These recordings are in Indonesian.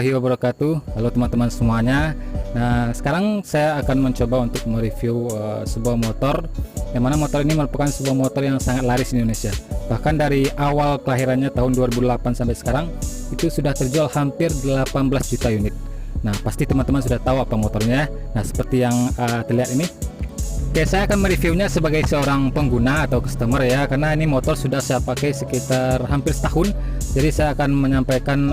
wabarakatuh. Halo teman-teman semuanya. Nah, sekarang saya akan mencoba untuk mereview sebuah motor, yang mana motor ini merupakan sebuah motor yang sangat laris di Indonesia. Bahkan dari awal kelahirannya tahun 2008 sampai sekarang itu sudah terjual hampir 18 juta unit. Nah, pasti teman-teman sudah tahu apa motornya. Nah, seperti yang terlihat ini. Oke, saya akan mereviewnya sebagai seorang pengguna atau customer ya, karena ini motor sudah saya pakai sekitar hampir setahun. Jadi saya akan menyampaikan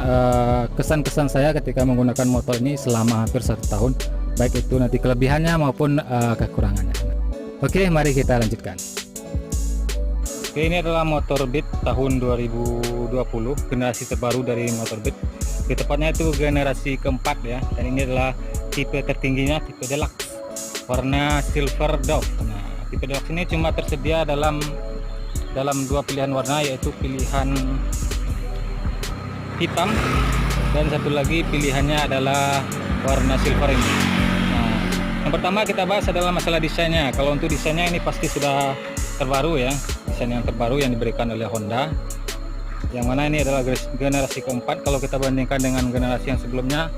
kesan-kesan saya ketika menggunakan motor ini selama hampir 1 tahun, baik itu nanti kelebihannya maupun kekurangannya. Oke, mari kita lanjutkan. Oke, ini adalah motor Beat tahun 2020, generasi terbaru dari motor Beat. Di tepatnya itu generasi keempat ya, dan ini adalah tipe tertingginya, tipe deluxe, warna silver dove. Nah, tipe deluxe ini cuma tersedia dalam dua pilihan warna, yaitu pilihan hitam dan satu lagi pilihannya adalah warna silver ini. Nah, yang pertama kita bahas adalah masalah desainnya. Kalau untuk desainnya ini pasti sudah terbaru ya, desain yang terbaru yang diberikan oleh Honda, yang mana ini adalah generasi keempat. Kalau kita bandingkan dengan generasi yang sebelumnya,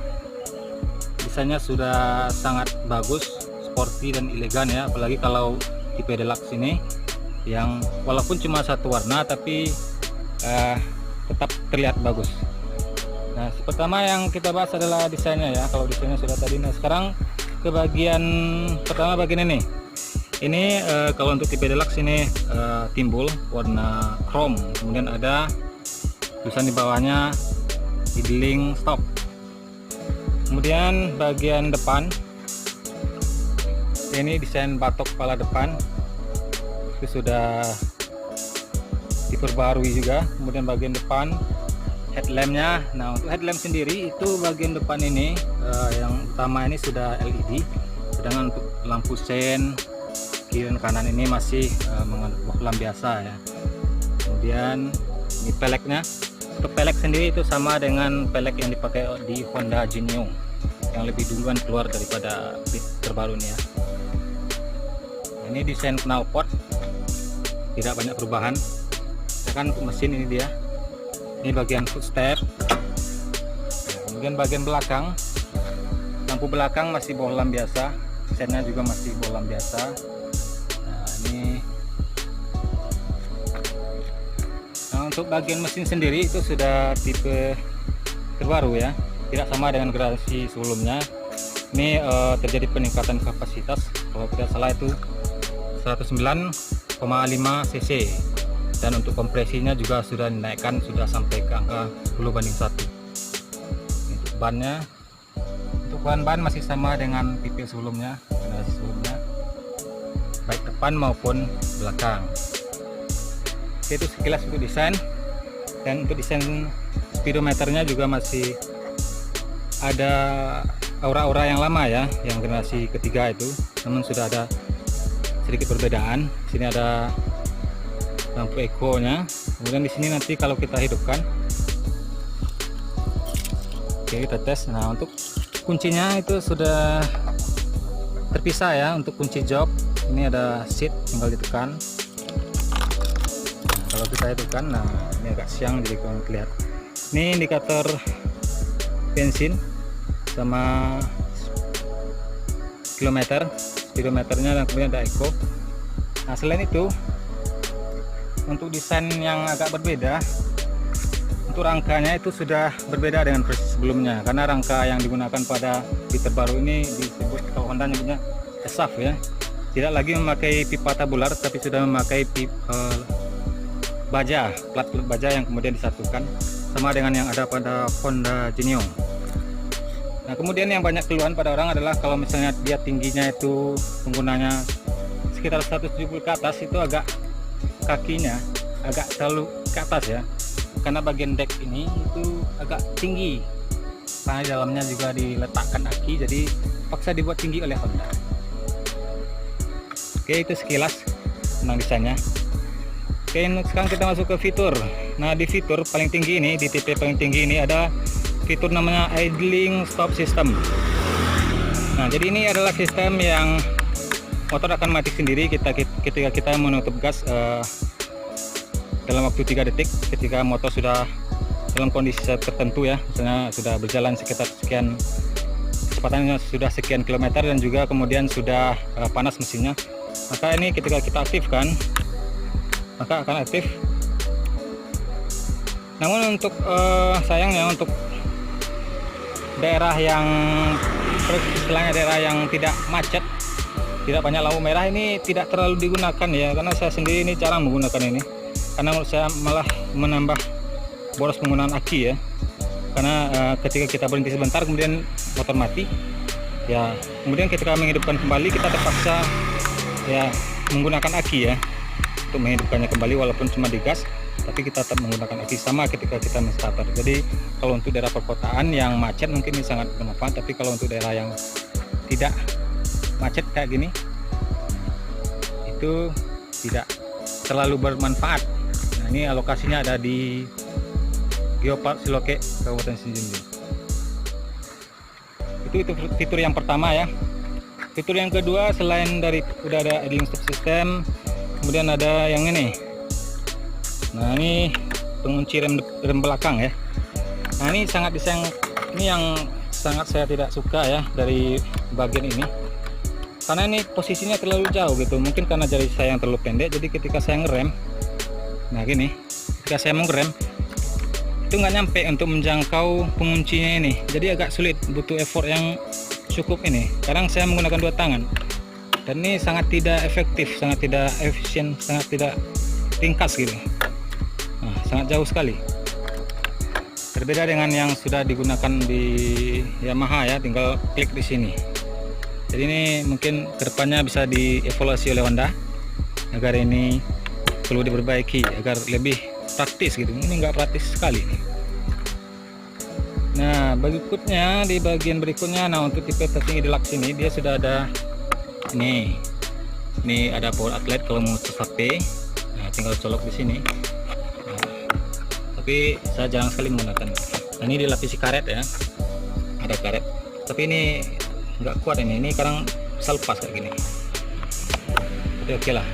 desainnya sudah sangat bagus, sporty dan elegan ya, apalagi kalau tipe deluxe ini yang walaupun cuma satu warna tapi tetap terlihat bagus. Nah, pertama yang kita bahas adalah desainnya ya. Kalau desainnya sudah tadi, nah sekarang ke bagian pertama, bagian ini. Ini kalau untuk tipe deluxe ini timbul warna chrome, kemudian ada tulisan di bawahnya idling stop. Kemudian bagian depan ini desain batok kepala depan itu sudah diperbarui juga. Kemudian bagian depan headlampnya, nah untuk headlamp sendiri itu bagian depan ini yang utama ini sudah LED, sedangkan untuk lampu sen kiri dan kanan ini masih mengandung lampu biasa ya. Kemudian ini peleknya, untuk pelek sendiri itu sama dengan pelek yang dipakai di Honda Genio yang lebih duluan keluar daripada Beat terbaru ini ya. Ini desain knalpot tidak banyak perubahan. Kan untuk mesin ini dia, ini bagian footstep. Kemudian bagian belakang, lampu belakang masih bohlam biasa, sennya juga masih bohlam biasa. Nah, ini untuk bagian mesin sendiri itu sudah tipe terbaru ya, tidak sama dengan generasi sebelumnya. Ini terjadi peningkatan kapasitas, kalau tidak salah itu 109,5 cc. Dan untuk kompresinya juga sudah dinaikkan, sudah sampai ke angka 10:1. Untuk bannya, untuk ban masih sama dengan tipe sebelumnya, generasi sebelumnya, baik depan maupun belakang. Itu sekilas untuk desain. Dan untuk desain speedometernya juga masih ada aura-aura yang lama ya, yang generasi ketiga itu, namun sudah ada sedikit perbedaan. Sini ada lampu eco-nya. Kemudian di sini nanti kalau kita hidupkan, oke kita tes. Nah, untuk kuncinya itu sudah terpisah ya. Untuk kunci jok ini ada seat, tinggal ditekan. Nah, kalau kita hidupkan, nah ini agak siang jadi kurang terlihat. Ini indikator bensin sama kilometer, speedometernya, dan kemudian ada eco. Nah, selain itu untuk desain yang agak berbeda, untuk rangkanya itu sudah berbeda dengan versi sebelumnya, karena rangka yang digunakan pada Beat terbaru ini disebut, kalau Honda nyebutnya SAF ya, tidak lagi memakai pipa tabular tapi sudah memakai baja, plat baja yang kemudian disatukan, sama dengan yang ada pada Honda Genio. Nah, kemudian yang banyak keluhan pada orang adalah kalau misalnya dia tingginya itu penggunanya sekitar 170 ke atas, itu agak kakinya agak terlalu ke atas ya, karena bagian deck ini itu agak tinggi, karena di dalamnya juga diletakkan aki, jadi paksa dibuat tinggi oleh Honda. Oke, itu sekilas tentang desainnya. Oke, sekarang kita masuk ke fitur. Nah, di fitur paling tinggi ini, di tipe paling tinggi ini ada fitur namanya idling stop system. Nah, jadi ini adalah sistem yang motor akan mati sendiri ketika kita menutup gas dalam waktu 3 detik ketika motor sudah dalam kondisi tertentu ya, misalnya sudah berjalan sekitar sekian, kecepatannya sudah sekian kilometer dan juga kemudian sudah panas mesinnya, maka ini ketika kita aktifkan maka akan aktif. Namun untuk sayangnya untuk daerah yang istilahnya daerah yang tidak macet, tidak banyak lampu merah, ini tidak terlalu digunakan ya, karena saya sendiri ini jarang menggunakan ini, karena menurut saya malah menambah boros penggunaan aki ya, karena ketika kita berhenti sebentar kemudian motor mati ya, kemudian ketika menghidupkan kembali kita terpaksa ya menggunakan aki ya untuk menghidupkannya kembali, walaupun cuma digas tapi kita tetap menggunakan aki, sama ketika kita menstarter. Jadi kalau untuk daerah perkotaan yang macet mungkin ini sangat bermanfaat, tapi kalau untuk daerah yang tidak macet kayak gini itu tidak terlalu bermanfaat. Nah, ini alokasinya ada di Geopark Siloke, Kabupaten Sinjunjung. Itu fitur yang pertama ya. Fitur yang kedua, selain dari udah ada idling stop system, kemudian ada yang ini. Nah, ini pengunci rem belakang ya. Nah, ini sangat disayang, ini yang sangat saya tidak suka ya dari bagian ini, karena ini posisinya terlalu jauh gitu. Mungkin karena jari saya yang terlalu pendek, jadi ketika saya ngerem, nah gini, ketika saya mau ngerem itu nggak nyampe untuk menjangkau penguncinya ini, jadi agak sulit, butuh effort yang cukup ini. Kadang saya menggunakan dua tangan dan ini sangat tidak efektif, sangat tidak efisien, sangat tidak ringkas gitu. Nah, sangat jauh sekali, berbeda dengan yang sudah digunakan di Yamaha ya, tinggal klik di sini. Jadi ini mungkin kedepannya bisa dievaluasi oleh Honda agar ini perlu diperbaiki agar lebih praktis gitu. Ini enggak praktis sekali. Nah, berikutnya di bagian berikutnya, nah untuk tipe tertinggi deluxe ini dia sudah ada ini ada power outlet kalau mau charge HP. Nah, tinggal colok di sini. Nah, tapi saya jarang sekali menggunakan. Nah, ini dilapisi karet ya, ada karet. Tapi ini nggak kuat ini kadang bisa lepas kayak gini. Jadi oke lah.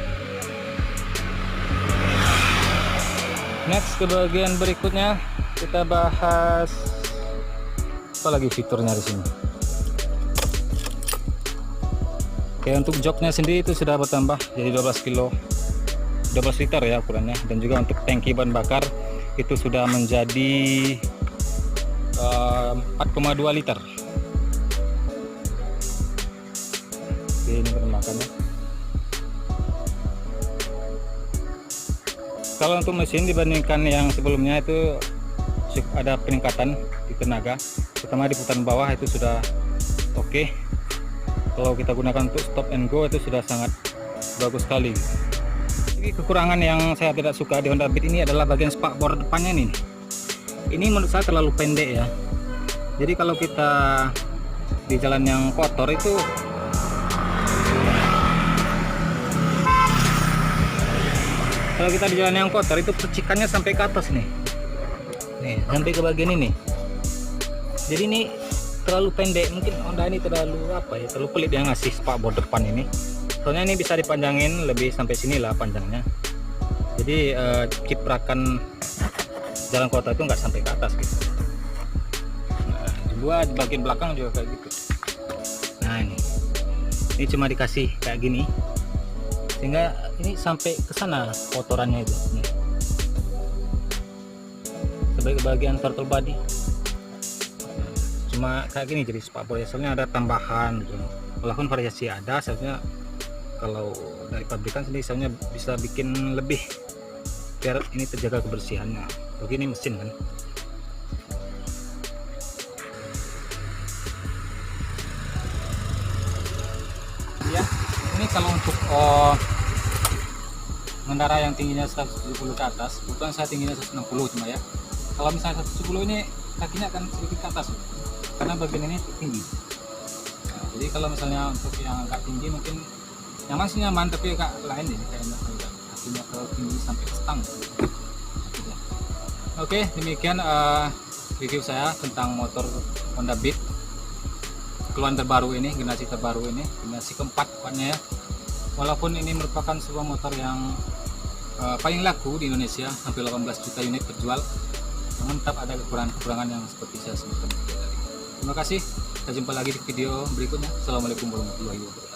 Next ke bagian berikutnya kita bahas apa lagi fiturnya di sini. Oke, untuk joknya sendiri itu sudah bertambah jadi 12 liter ya ukurannya, dan juga untuk tangki bahan bakar itu sudah menjadi 4,2 liter. Oke, ini pemakaiannya. Kalau untuk mesin dibandingkan yang sebelumnya itu ada peningkatan di tenaga, terutama di putaran bawah itu sudah oke. Kalau kita gunakan untuk stop and go itu sudah sangat bagus sekali. Jadi kekurangan yang saya tidak suka di Honda Beat ini adalah bagian spakbor depannya nih. Ini menurut saya terlalu pendek ya. Jadi kalau kita di jalan yang kotor itu percikannya sampai ke atas nih, sampai ke bagian ini. Jadi ini terlalu pendek, mungkin Honda ini terlalu terlalu pelit yang ngasih spakbor depan ini. Soalnya ini bisa dipanjangin lebih sampai sini lah panjangnya. Jadi ciprakan jalan kota itu nggak sampai ke atas gitu. Nah, juga di bagian belakang juga kayak gitu. Nah, ini cuma dikasih kayak gini, sehingga ini sampai ke sana kotorannya itu. Nih. Sebagai bagian throttle body, cuma kayak gini jadi spakbor ya, soalnya ada tambahan gitu. Walaupun variasi ada, sebenarnya kalau dari pabrikan sendiri sebenarnya bisa bikin lebih biar ini terjaga kebersihannya. Begini mesin kan. Ya, ini kalau untuk mengendarai yang tingginya 170 ke atas, kebetulan saya tingginya 160 cuma ya. Kalau misalnya 170 ini kakinya akan sedikit ke atas, karena bagian ini tinggi. Nah, jadi kalau misalnya untuk yang agak tinggi mungkin nyaman sih nyaman, tapi agak lain deh kayaknya kakinya terlalu tinggi sampai ke stang. Oke, demikian review saya tentang motor Honda Beat keluaran terbaru ini, generasi terbaru ini, generasi keempat tepatnya ya. Walaupun ini merupakan sebuah motor yang paling laku di Indonesia, hampir 18 juta unit terjual, namun tetap ada kekurangan-kekurangan yang seperti saya sebutkan tadi. Terima kasih, kita jumpa lagi di video berikutnya. Assalamualaikum warahmatullahi wabarakatuh.